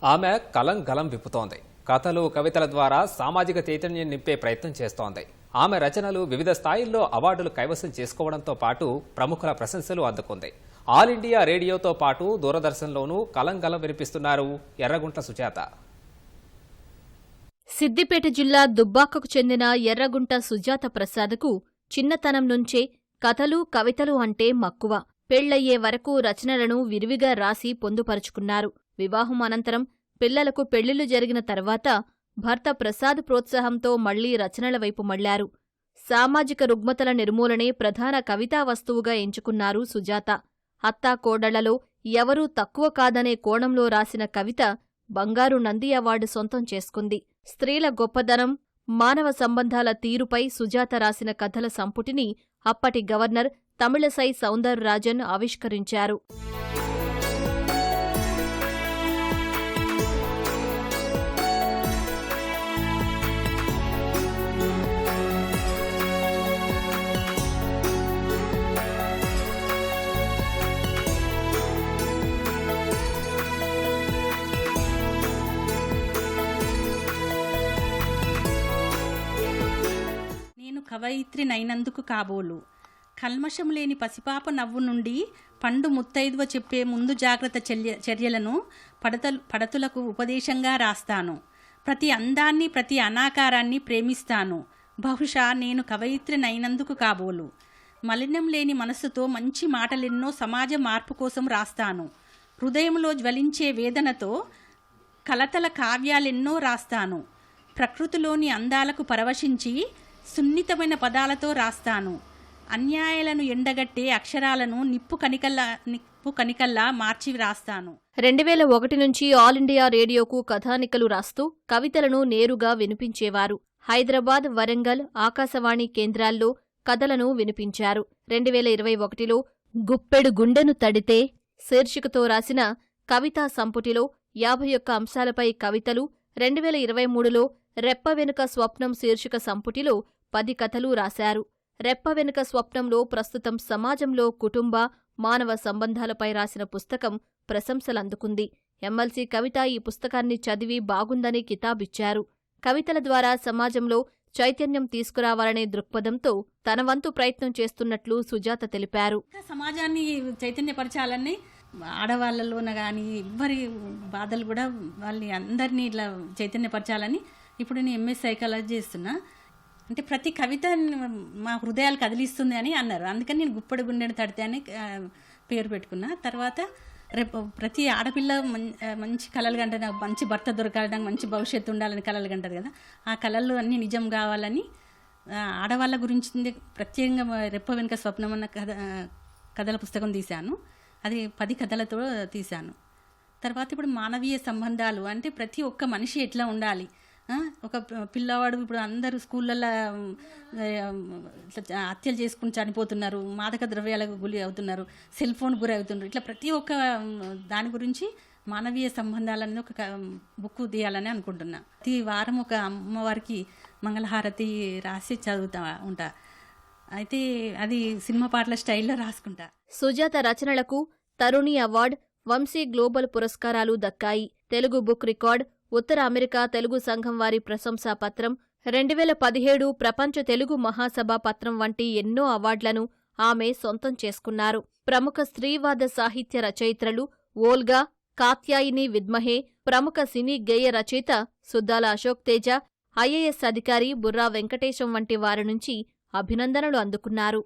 ఆమె కలం గలం విప్పుతోంది. కథలు, కవితల ద్వారా సామాజిక చైతన్యం నింపే ప్రయత్నం చేస్తోంది. ఆమె రచనలు వివిధ స్థాయిల్లో అవార్డులు కైవసం చేసుకోవడంతో పాటు ప్రముఖుల ప్రశంసలు అందుకుంది. ఆల్ ఇండియా రేడియోతో పాటు దూరదర్శన్లోనూ కలం గలం వినిపిస్తున్నారు ఎర్రగుంట్ల సుజాత. సిద్దిపేట జిల్లా దుబ్బాకకు చెందిన ఎర్రగుంట సుజాత ప్రసాద్కు చిన్నతనం నుంచే కథలు, కవితలు అంటే మక్కువ. పెళ్లయ్యే వరకు రచనలను విరివిగా రాసి పొందుపరుచుకున్నారు. వివాహం అనంతరం పిల్లలకు పెళ్లిళ్లు జరిగిన తర్వాత భర్త ప్రసాద్ ప్రోత్సాహంతో మళ్లీ రచనల వైపు మళ్లారు. సామాజిక రుగ్మతల నిర్మూలనే ప్రధాన కవితా వస్తువుగా ఎంచుకున్నారు సుజాత. అత్తా కోడళ్లలో ఎవరూ తక్కువ కాదనే కోణంలో రాసిన కవిత బంగారు నంది అవార్డు సొంతం చేసుకుంది. స్త్రీల గొప్పదనం, మానవ సంబంధాల తీరుపై సుజాత రాసిన కథల సంపుటిని అప్పటి గవర్నర్ తమిళసై సౌందరరాజన్ ఆవిష్కరించారు. కవయిత్రి నైనందుకు కాబోలు, కల్మషం లేని పసిపాప నవ్వు నుండి పండు ముత్తైదువ చెప్పే ముందు జాగ్రత్త చర్యలను పడతులకు ఉపదేశంగా రాస్తాను. ప్రతి అందాన్ని, ప్రతి అనాకారాన్ని ప్రేమిస్తాను. బహుశా నేను కవయిత్రి నైనందుకు కాబోలు. మలినం లేని మనస్సుతో మంచి మాటలెన్నో సమాజ మార్పు కోసం రాస్తాను. హృదయంలో జ్వలించే వేదనతో కలతల కావ్యాలెన్నో రాస్తాను. ప్రకృతిలోని అందాలకు పరవశించి సున్నితమైన పదాలతో రాస్తాను. అన్యాయాలను ఎండగట్టే అక్షరాలను నిప్పు కణికల్లా మార్చి రాస్తాను. 2001 నుంచి ఆల్ ఇండియా రేడియోకు కథానికలు రాస్తూ కవితలను నేరుగా వినిపించేవారు. హైదరాబాద్, వరంగల్ ఆకాశవాణి కేంద్రాల్లో కథలను వినిపించారు. 2021లో గుప్పెడు గుండెను తడితే శీర్షికతో రాసిన కవితా సంపుటిలో 51 అంశాలపై కవితలు, 2023లో రెప్ప వెనుక స్వప్నం శీర్షిక సంపుటిలో 10 కథలు రాశారు. రెప్ప వెనుక స్వప్నంలో ప్రస్తుతం సమాజంలో కుటుంబ, మానవ సంబంధాలపై రాసిన పుస్తకం ప్రశంసలందుకుంది. ఎమ్మెల్సీ కవిత ఈ పుస్తకాన్ని చదివి బాగుందని కితాబిచ్చారు. కవితల ద్వారా సమాజంలో చైతన్యం తీసుకురావాలనే దృక్పథంతో తన వంతు ప్రయత్నం చేస్తున్నట్లు సుజాత తెలిపారు. సమాజాన్ని చైతన్యపరచాలని, ఆడవాళ్లలోన గాని ఎవ్వరి బాధలు కూడా వాళ్ళని అందరినీ ఇట్లా చైతన్యపరచాలని ఇప్పుడు నేను ఎంఎస్ సైకాలజీ చేస్తున్నా. అంటే ప్రతి కవిత మా హృదయాలు కదిలిస్తుంది అని అన్నారు. అందుకని నేను గుప్పడి గుండెను తడితే అని పేరు పెట్టుకున్నా. తర్వాత రేపు ప్రతి ఆడపిల్ల మంచి కలలు కంటే మంచి భర్త దొరకాలి, నాకు మంచి భవిష్యత్తు ఉండాలని కలలు కంటది కదా. ఆ కలలు అన్నీ నిజం కావాలని ఆడవాళ్ళ గురించి ప్రత్యేకంగా రెప్ప వెనుక స్వప్నం అన్న కథల పుస్తకం తీశాను. అది 10 కథలతో తీశాను. తర్వాత ఇప్పుడు మానవీయ సంబంధాలు అంటే ప్రతి ఒక్క మనిషి ఎట్లా ఉండాలి. ఒక పిల్లవాడు ఇప్పుడు అందరూ స్కూళ్ళల్లో హత్యలు చేసుకుని చనిపోతున్నారు, మాదక ద్రవ్యాలకు గురి అవుతున్నారు, సెల్ ఫోన్ గురి అవుతున్నారు. ఇట్లా ప్రతి ఒక్క దాని గురించి మానవీయ సంబంధాలనేది ఒక బుక్ తీయాలని అనుకుంటున్నా. ప్రతి వారం ఒక అమ్మవారికి మంగళహారతి రాసి చదువుతా ఉంటా. అయితే అది సినిమా పాటల స్టైల్లో రాసుకుంటా. సుజాత రచనలకు తరుణి అవార్డ్, వంశీ గ్లోబల్ పురస్కారాలు దక్కాయి. తెలుగు బుక్ రికార్డ్, ఉత్తర అమెరికా తెలుగు సంఘం వారి ప్రశంసా పత్రం, 2017 ప్రపంచ తెలుగు మహాసభ పత్రం వంటి ఎన్నో అవార్డులను ఆమె సొంతం చేసుకున్నారు. ప్రముఖ స్త్రీవాద సాహిత్య రచయిత్రులు ఓల్గా, కాత్యాయిని విద్మహే, ప్రముఖ సినీ గేయ రచయిత సుద్దాల అశోక్ తేజ, ఐఏఎస్ అధికారి బుర్రా వెంకటేశం వంటి వారి నుంచి అభినందనలు అందుకున్నారు.